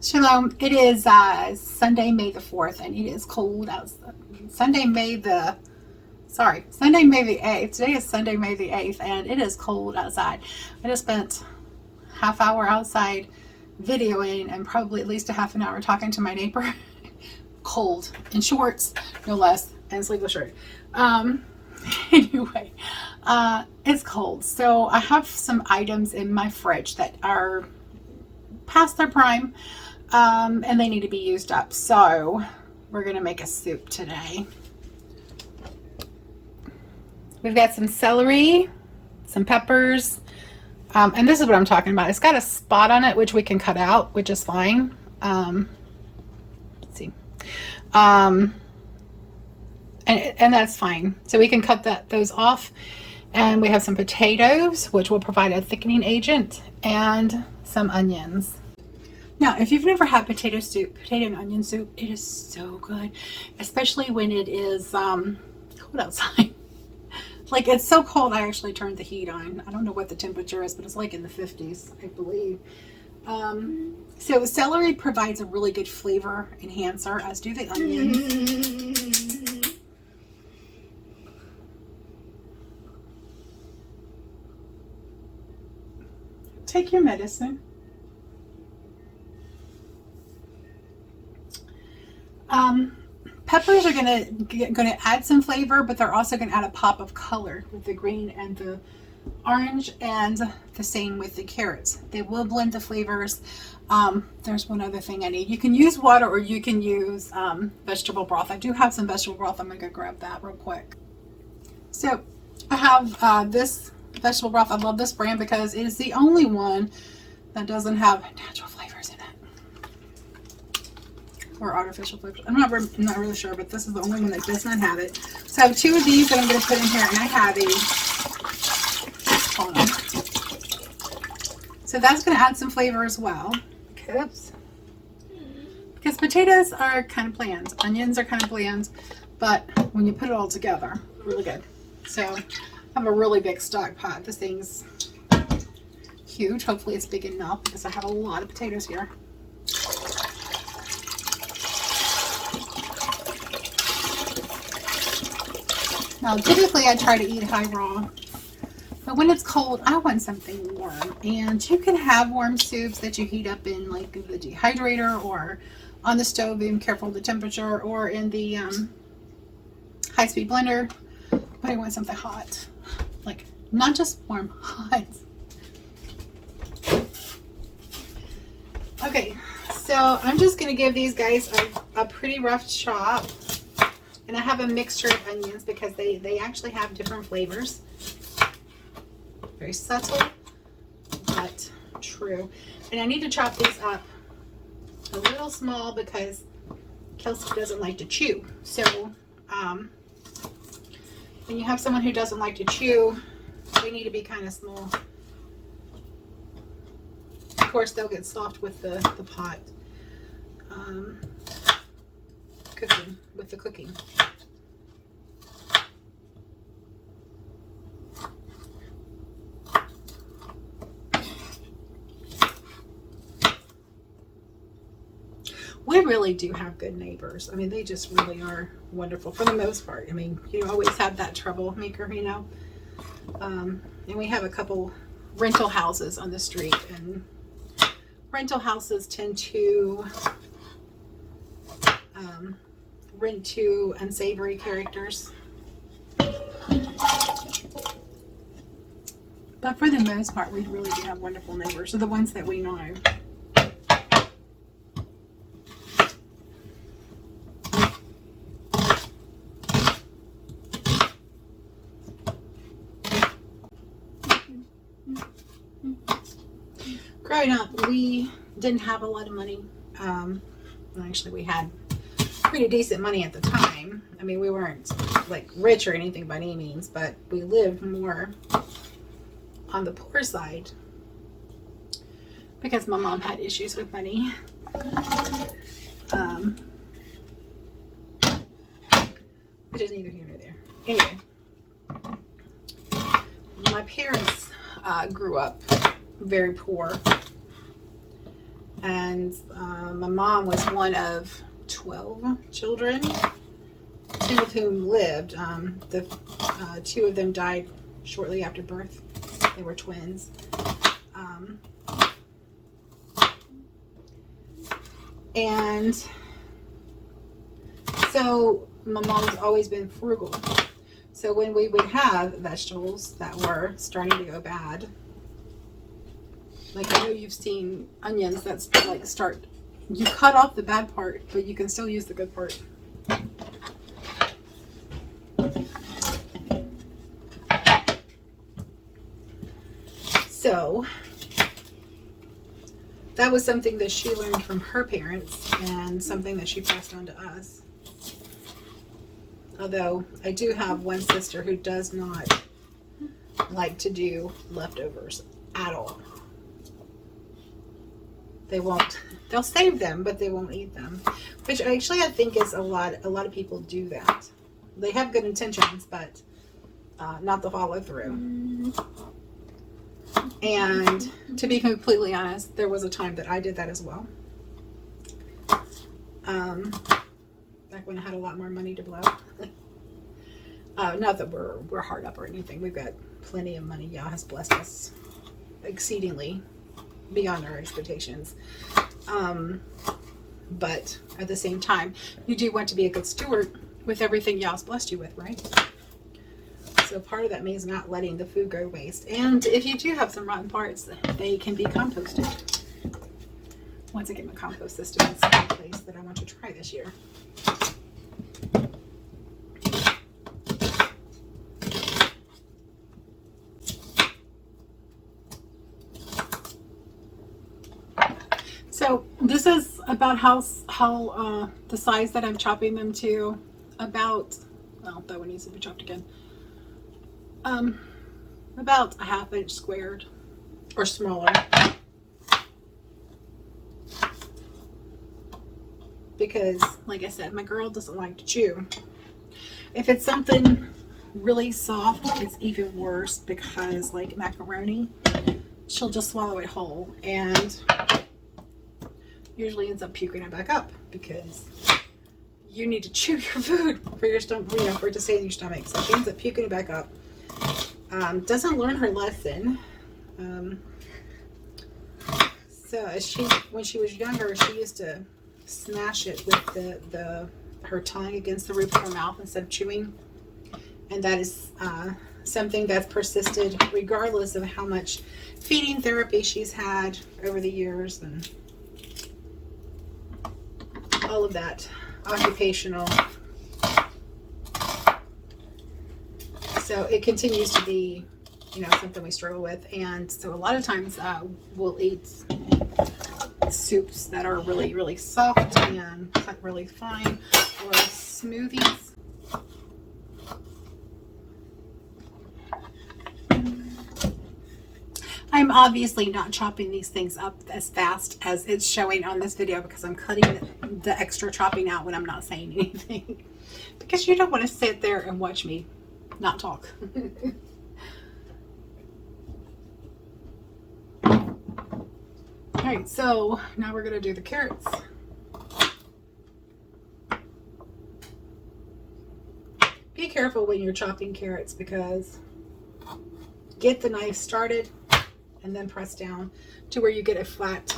Shalom. It is Sunday, May the 4th, and it is cold outside. Sunday, May the 8th. Today is Sunday, May the 8th, and it is cold outside. I just spent half hour outside videoing and probably at least a half an hour talking to my neighbor. Cold, in shorts, no less, and sleeveless shirt. Anyway, it's cold. So I have some items in my fridge that are past their prime. And they need to be used up. So we're going to make a soup today. We've got some celery, some peppers, and this is what I'm talking about. It's got a spot on it, which we can cut out, which is fine. Let's see. And that's fine. So we can cut those off. And we have some potatoes, which will provide a thickening agent, and some onions. Now, if you've never had potato and onion soup, it is so good, especially when it is cold outside. Like, it's so cold, I actually turned the heat on. I don't know what the temperature is, but it's like in the 50s, I believe. So celery provides a really good flavor enhancer, as do the onions. Take your medicine. Peppers are gonna add some flavor, but they're also gonna add a pop of color with the green and the orange, and the same with the carrots. They will blend the flavors. There's one other thing I need. You can use water or you can use vegetable broth. I do have some vegetable broth. I'm gonna go grab that real quick. So I have this vegetable broth. I love this brand because it is the only one that doesn't have natural flavors in it. Or artificial flavors. I'm not really sure, but this is the only one that does not have it. So I have two of these that I'm going to put in here, and I have a, hold on. So that's going to add some flavor as well. Because potatoes are kind of bland. Onions are kind of bland, but when you put it all together, really good. So I have a really big stock pot. This thing's huge. Hopefully it's big enough because I have a lot of potatoes here. Now, typically I try to eat high raw, but when it's cold, I want something warm. And you can have warm soups that you heat up in like the dehydrator or on the stove, being careful of the temperature, or in the high-speed blender. But I want something hot, like not just warm, hot. Okay, so I'm just going to give these guys a pretty rough chop. And I have a mixture of onions because they actually have different flavors. Very subtle, but true. And I need to chop these up a little small because Kelsey doesn't like to chew. So when you have someone who doesn't like to chew, they need to be kind of small. Of course, they'll get soft with the pot. Cooking. We really do have good neighbors. I mean, they just really are wonderful for the most part. I mean, you always have that troublemaker, you know. And we have a couple rental houses on the street, and rental houses tend to rent to unsavory characters. But for the most part, we really do have wonderful neighbors, so the ones that we know. Growing up, we didn't have a lot of money. Actually, we had pretty decent money at the time. I mean, we weren't like rich or anything by any means, but we lived more on the poor side because my mom had issues with money. Which is neither here nor there. Anyway, my parents grew up very poor, and my mom was one of 12 children, 2 of whom lived. The 2 of them died shortly after birth. They were twins. And so my mom's always been frugal. So when we would have vegetables that were starting to go bad, like I know you've seen onions that's like you cut off the bad part, but you can still use the good part. So that was something that she learned from her parents and something that she passed on to us. Although I do have one sister who does not like to do leftovers at all. They'll save them, but they won't eat them. Which actually I think is a lot of people do that. They have good intentions, but not the follow through. And to be completely honest, there was a time that I did that as well. Back when I had a lot more money to blow. Not that we're hard up or anything. We've got plenty of money. Yah has blessed us exceedingly beyond our expectations. But at the same time, you do want to be a good steward with everything Yah's blessed you with, right? So part of that means not letting the food go waste. And if you do have some rotten parts, they can be composted. Once I get my compost system in place that I want to try this year. So this is about how the size that I'm chopping them to. Well, that one needs to be chopped again. About a 1/2 inch squared or smaller. Because, like I said, my girl doesn't like to chew. If it's something really soft, it's even worse because, like macaroni, she'll just swallow it whole and usually ends up puking it back up because you need to chew your food for your stomach, for it to stay in your stomach. So she ends up puking it back up. Doesn't learn her lesson. So when she was younger, she used to smash it with her tongue against the roof of her mouth instead of chewing. And that is something that's persisted regardless of how much feeding therapy she's had over the years and all of that occupational. So it continues to be, something we struggle with. And so a lot of times we'll eat soups that are really, really soft and cut really fine, or smoothies. I'm obviously not chopping these things up as fast as it's showing on this video because I'm cutting the extra chopping out when I'm not saying anything. Because you don't want to sit there and watch me not talk. Alright, so now we're going to do the carrots. Be careful when you're chopping carrots because get the knife started and then press down to where you get a flat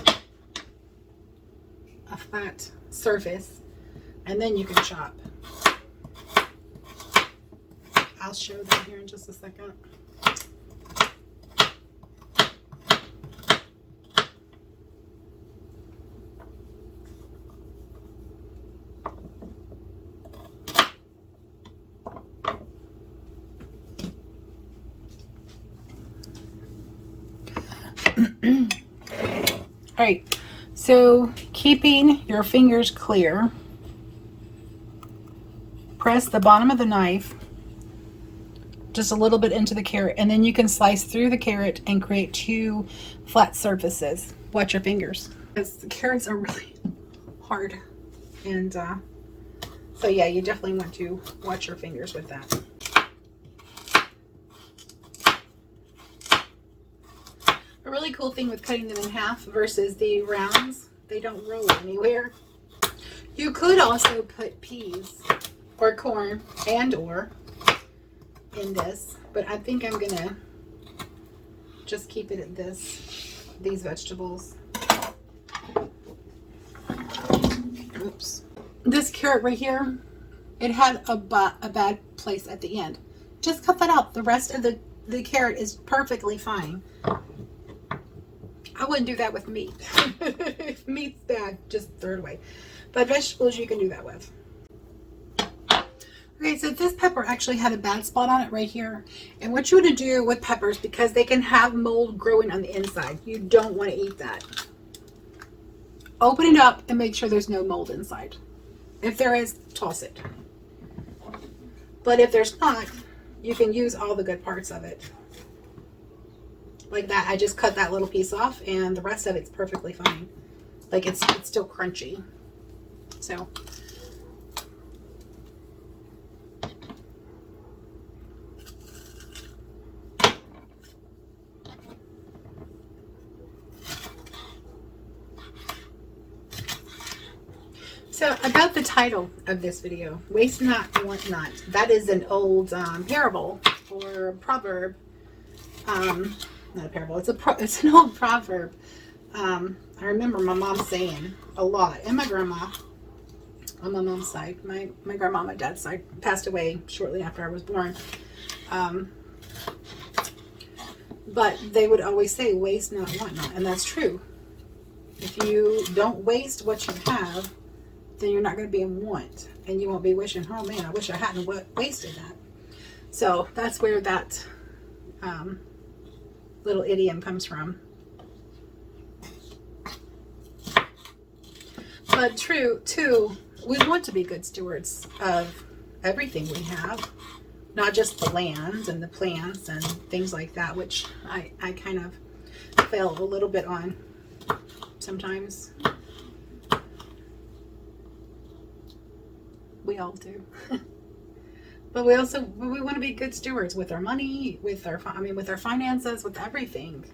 surface, and then you can chop. I'll show that here in just a second. All right, so keeping your fingers clear, press the bottom of the knife just a little bit into the carrot, and then you can slice through the carrot and create 2 flat surfaces. Watch your fingers, because the carrots are really hard. And so yeah, you definitely want to watch your fingers with that. A really cool thing with cutting them in half versus the rounds, they don't roll anywhere. You could also put peas or corn or in this, but I think I'm gonna just keep it at these vegetables. Oops. This carrot right here, it had a bad place at the end. Just cut that out. The rest of the carrot is perfectly fine. I wouldn't do that with meat. If meat's bad, just throw it away. But vegetables you can do that with. Okay, so this pepper actually had a bad spot on it right here. And what you want to do with peppers, because they can have mold growing on the inside, you don't want to eat that. Open it up and make sure there's no mold inside. If there is, toss it. But if there's not, you can use all the good parts of it. Like that, I just cut that little piece off, and the rest of it's perfectly fine. Like it's still crunchy. So about the title of this video, waste not, want not. That is an old parable or proverb. Not a parable. It's an old proverb. I remember my mom saying a lot, and my grandma on my mom's side. My grandma on my dad's side passed away shortly after I was born. But they would always say, waste not, want not. And that's true. If you don't waste what you have, then you're not going to be in want. And you won't be wishing, oh man, I wish I hadn't wasted that. So that's where that little idiom comes from. But true, too, we want to be good stewards of everything we have. Not just the land and the plants and things like that, which I kind of fail a little bit on sometimes. We all do. But we want to be good stewards with our money, with our finances, with everything.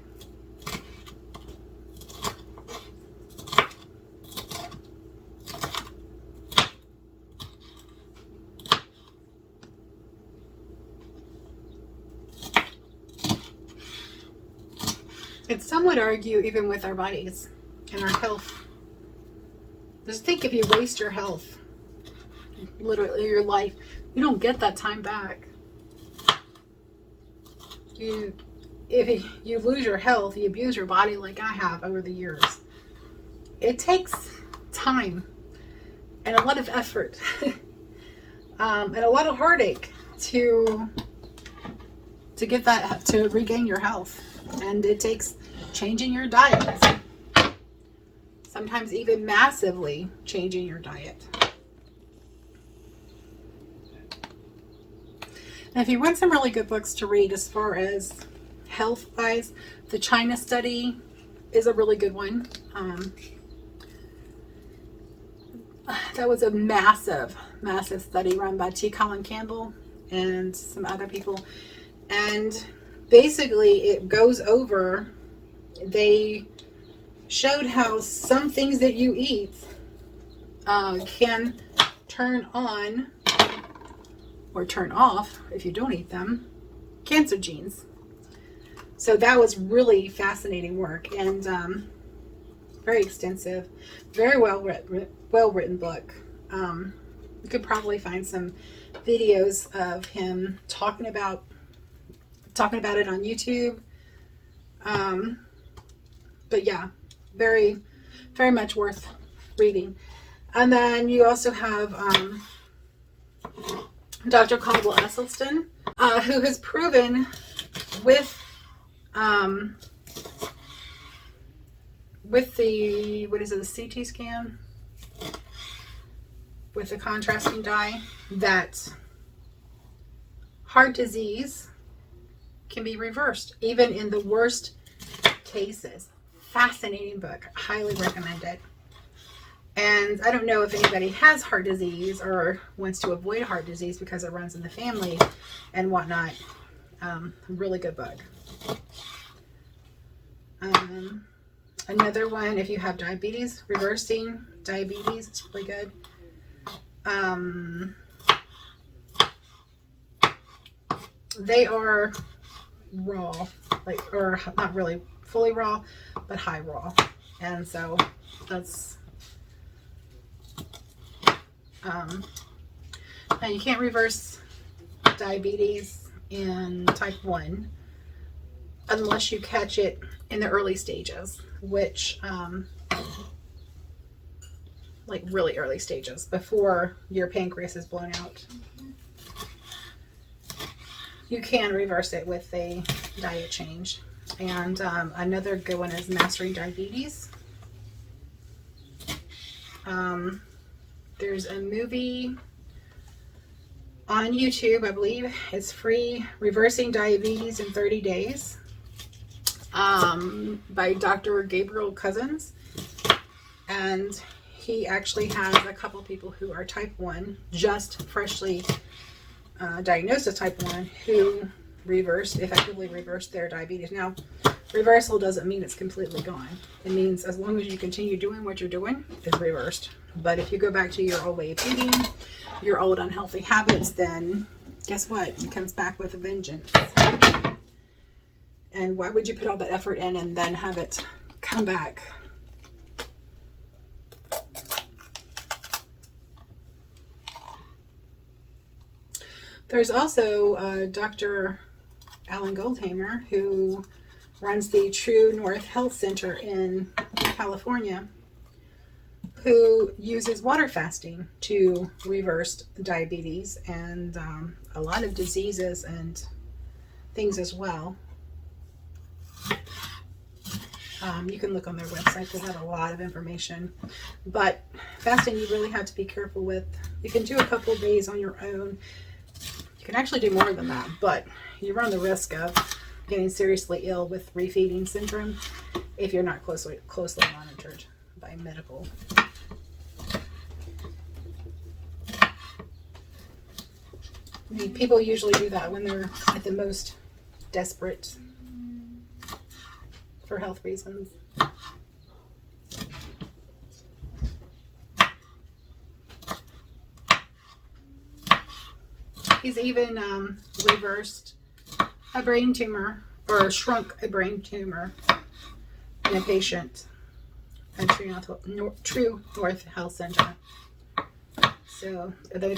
And some would argue even with our bodies and our health. Just think, if you waste your health, literally your life, you don't get that time back. If you lose your health, you abuse your body like I have over the years. It takes time and a lot of effort and a lot of heartache to get that, to regain your health. And it takes changing your diet. Sometimes even massively changing your diet. And if you want some really good books to read as far as health-wise, the China Study is a really good one. That was a massive study run by T. Colin Campbell and some other people. And basically it goes over, they showed how some things that you eat can turn on or turn off, if you don't eat them, cancer genes. So that was really fascinating work, and very extensive, very well written book. You could probably find some videos of him talking about it on YouTube. But yeah, very, very much worth reading. And then you also have Dr. Caldwell Esselstyn, who has proven with with the, what is it, the CT scan with the contrasting dye, that heart disease can be reversed even in the worst cases. Fascinating book, highly recommend it. And I don't know if anybody has heart disease or wants to avoid heart disease because it runs in the family and whatnot. Really good book. Another one, if you have diabetes, reversing diabetes, it's really good. They are raw, like, or not really fully raw, but high raw. And so that's, now you can't reverse diabetes in type 1 unless you catch it in the early stages, which, like really early stages, before your pancreas is blown out. You can reverse it with a diet change. And another good one is Mastering Diabetes. There's a movie on YouTube, I believe. It's free, Reversing Diabetes in 30 Days, by Dr. Gabriel Cousins. And he actually has a couple people who are type 1, just freshly diagnosed as type 1, who effectively reversed their diabetes. Now, reversal doesn't mean it's completely gone. It means as long as you continue doing what you're doing, it's reversed. But if you go back to your old way of eating, your old unhealthy habits, then guess what? It comes back with a vengeance. And why would you put all that effort in and then have it come back? There's also Dr. Alan Goldhamer, who runs the True North Health Center in California, who uses water fasting to reverse diabetes and a lot of diseases and things as well. You can look on their website. They have a lot of information. But fasting, you really have to be careful with. You can do a couple of days on your own. You can actually do more than that, but you run the risk of getting seriously ill with refeeding syndrome if you're not closely monitored by medical. I mean, people usually do that when they're at the most desperate for health reasons. He's even reversed a brain tumor, or shrunk a brain tumor in a patient at True North Health Center. So they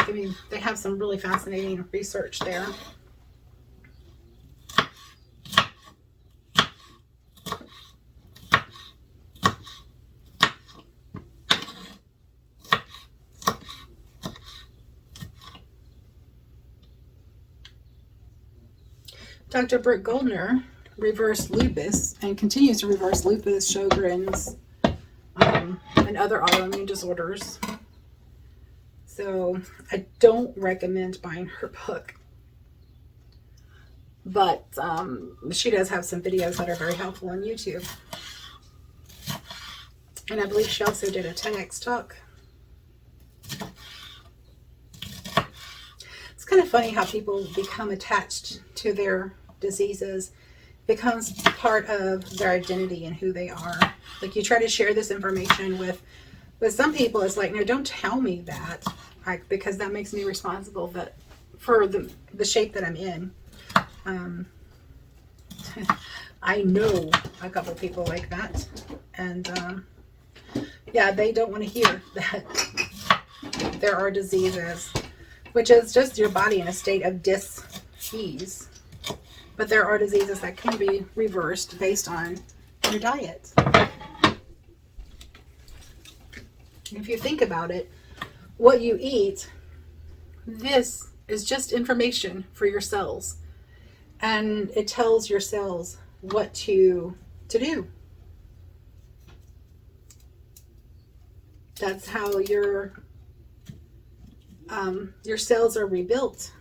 have some really fascinating research there. Dr. Brook Goldner reversed lupus and continues to reverse lupus, Sjogren's, and other autoimmune disorders. So I don't recommend buying her book, but she does have some videos that are very helpful on YouTube. And I believe she also did a TEDx talk. It's kind of funny how people become attached to their diseases. It becomes part of their identity and who they are. Like, you try to share this information with some people, it's like, no, don't tell me that, because that makes me responsible for the shape that I'm in. I know a couple people like that, and yeah, they don't want to hear that there are diseases, which is just your body in a state of dis-ease. But there are diseases that can be reversed based on your diet. If you think about it, what you eat, this is just information for your cells. And it tells your cells what to do. That's how your cells are rebuilt.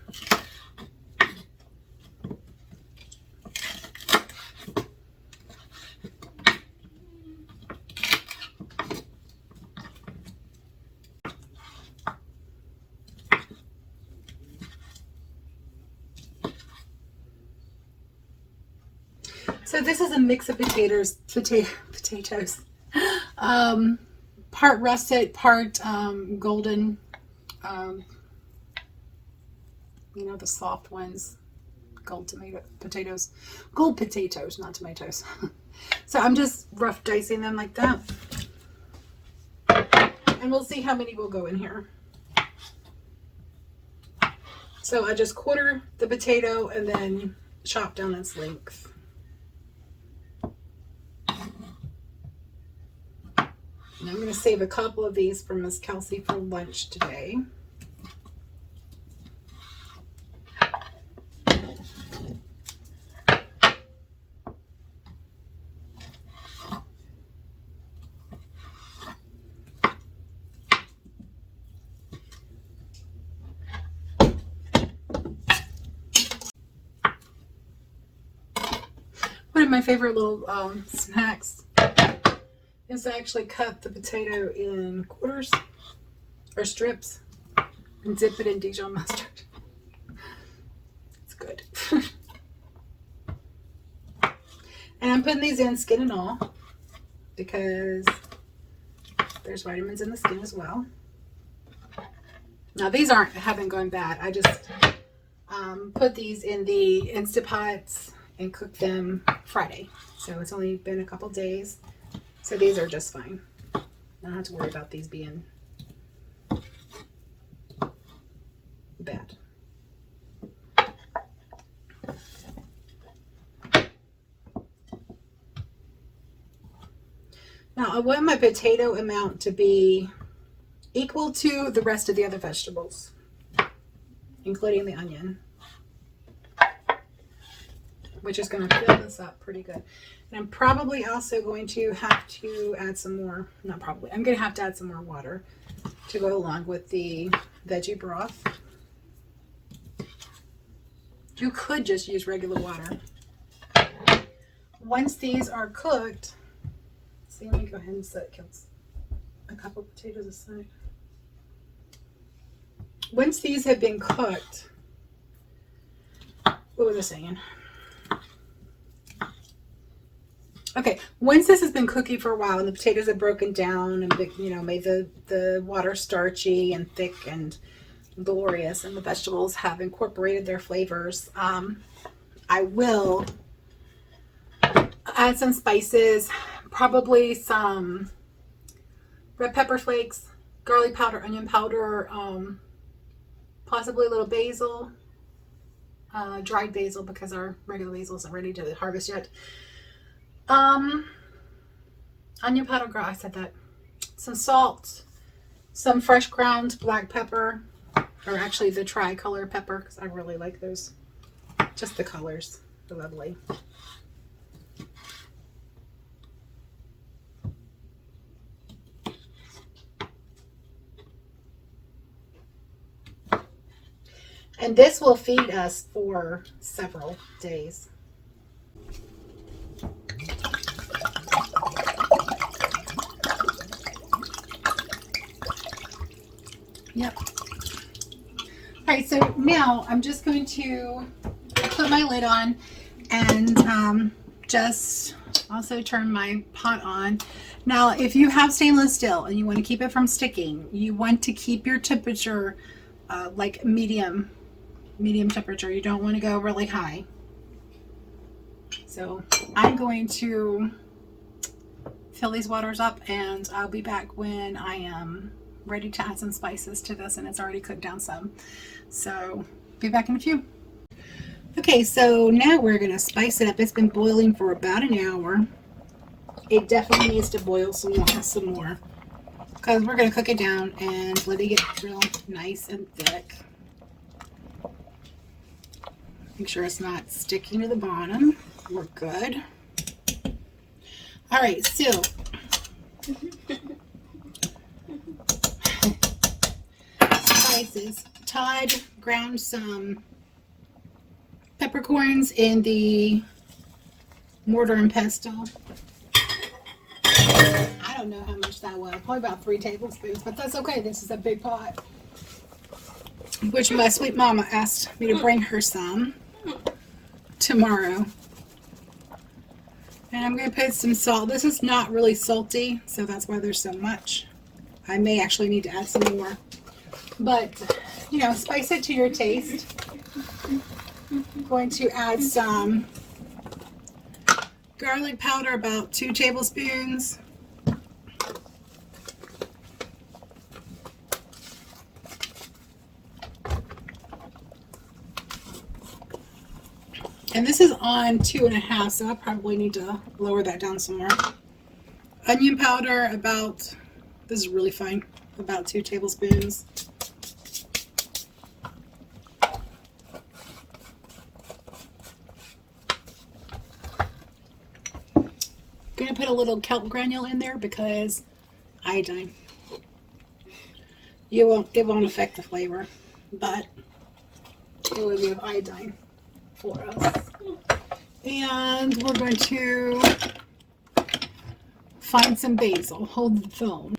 So this is a mix of potatoes. Part russet, part golden, you know, the soft ones, gold potatoes, not tomatoes. So I'm just rough dicing them like that. And we'll see how many will go in here. So I just quarter the potato and then chop down its length. And I'm going to save a couple of these for Miss Kelsey for lunch today. One of my favorite little snacks is to actually cut the potato in quarters or strips and dip it in Dijon mustard. It's good. And I'm putting these in skin and all because there's vitamins in the skin as well. Now these haven't gone bad. I just put these in the Instapots and cook them Friday. So it's only been a couple days. So these are just fine. I don't have to worry about these being bad. Now I want my potato amount to be equal to the rest of the other vegetables, including the onion, which is going to fill this up pretty good. And I'm probably also going to have to add some more, not probably, I'm going to have to add some more water to go along with the veggie broth. You could just use regular water. Once these are cooked, see, let me go ahead and set a couple potatoes aside. Once these have been cooked, what was I saying? Okay, once this has been cooking for a while and the potatoes have broken down and, you know, made the water starchy and thick and glorious, and the vegetables have incorporated their flavors, I will add some spices, probably some red pepper flakes, garlic powder, onion powder, possibly a little basil, dried basil because our regular basil isn't ready to harvest yet. Onion powder, I said that. Some salt, some fresh ground black pepper, or actually the tricolor pepper, because I really like those. Just the colors, they're lovely. And this will feed us for several days. Yep. All right, so now I'm just going to put my lid on and just also turn my pot on. Now, if you have stainless steel and you want to keep it from sticking, you want to keep your temperature like medium temperature. You don't want to go really high. So I'm going to fill these waters up and I'll be back when I am ready to add some spices to this, and it's already cooked down some. So be back in a few. Okay, so now we're going to spice it up. It's been boiling for about an hour. It definitely needs to boil some more because we're going to cook it down and let it get real nice and thick. Make sure it's not sticking to the bottom. We're good. All right, so spices. Todd ground some peppercorns in the mortar and pestle. I don't know how much that was. Probably about 3 tablespoons, but that's okay. This is a big pot. Which my sweet mama asked me to bring her some tomorrow. And I'm going to put some salt. This is not really salty, so that's why there's so much. I may actually need to add some more. But, you know, spice it to your taste. I'm going to add some garlic powder, about 2 tablespoons. And this is on 2.5, so I probably need to lower that down some more. Onion powder, about, this is really fine, about 2 tablespoons. Gonna put a little kelp granule in there because iodine. It won't affect the flavor, but it will give iodine for us. And we're going to find some basil. Hold the phone.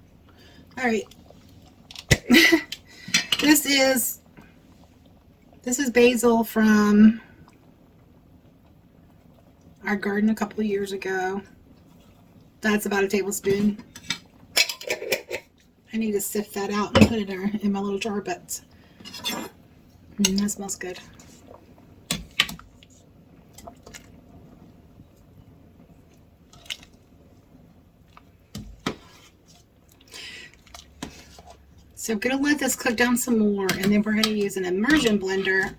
All right. This is basil from our garden a couple of years ago. That's about a tablespoon. I need to sift that out and put it in my little jar, but that smells good. So I'm going to let this cook down some more, and then we're going to use an immersion blender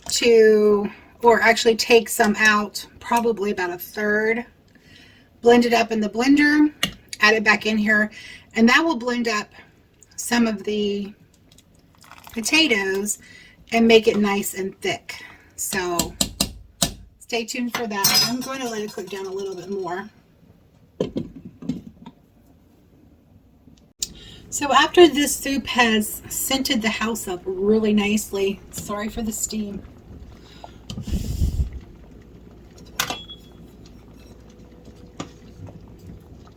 to, or actually take some out, probably about 1/3, blend it up in the blender, add it back in here, and that will blend up some of the potatoes and make it nice and thick. So stay tuned for that. I'm going to let it cook down a little bit more. So after this soup has scented the house up really nicely, sorry for the steam.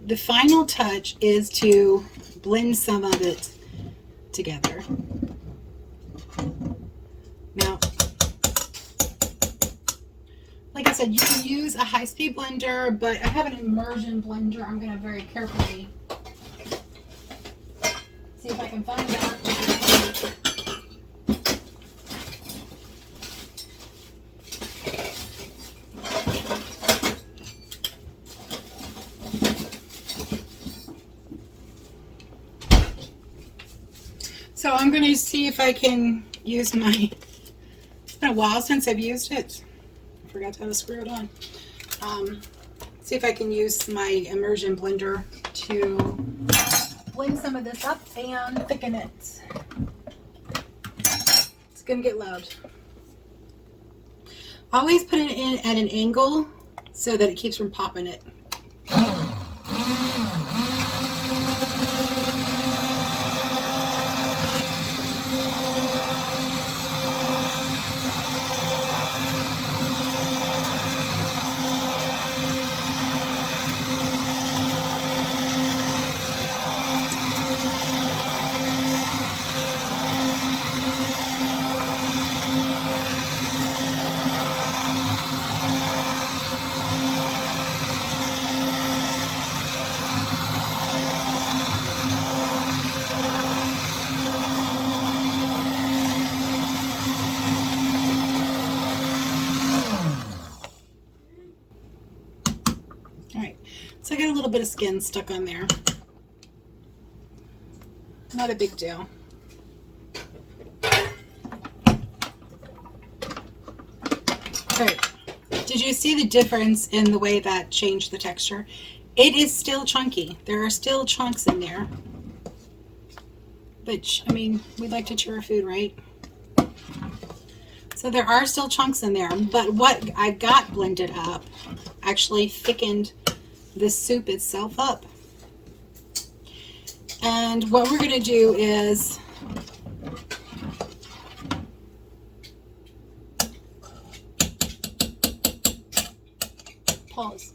The final touch is to blend some of it together. Now, like I said, you can use a high-speed blender, but I have an immersion blender. I'm going to very carefully see if I can find that. So I'm going to see if I can use my, it's been a while since I've used it. I forgot how to screw it on. See if I can use my immersion blender to blend some of this up and thicken it. It's going to get loud. Always put it in at an angle so that it keeps from popping it. So I got a little bit of skin stuck on there. Not a big deal. Alright, did you see the difference in the way that changed the texture? It is still chunky. There are still chunks in there. But, I mean, we like to chew our food, right? So there are still chunks in there, but what I got blended up actually thickened the soup itself up. And what we're going to do is Pause.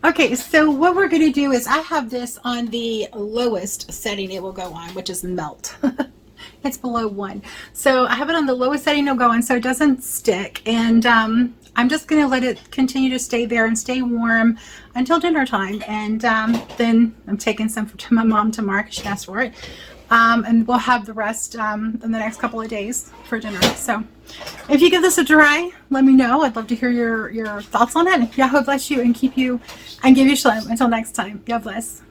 Okay, so what we're going to do is I have this on the lowest setting it will go on, which is melt. It's below 1. So I have it on the lowest setting it'll go on so it doesn't stick. And I'm just going to let it continue to stay there and stay warm until dinner time. And then I'm taking some to my mom tomorrow because she asked for it. And we'll have the rest in the next couple of days for dinner. So if you give this a try, let me know. I'd love to hear your thoughts on it. Yahweh bless you and keep you and give you shalom. Until next time. God bless.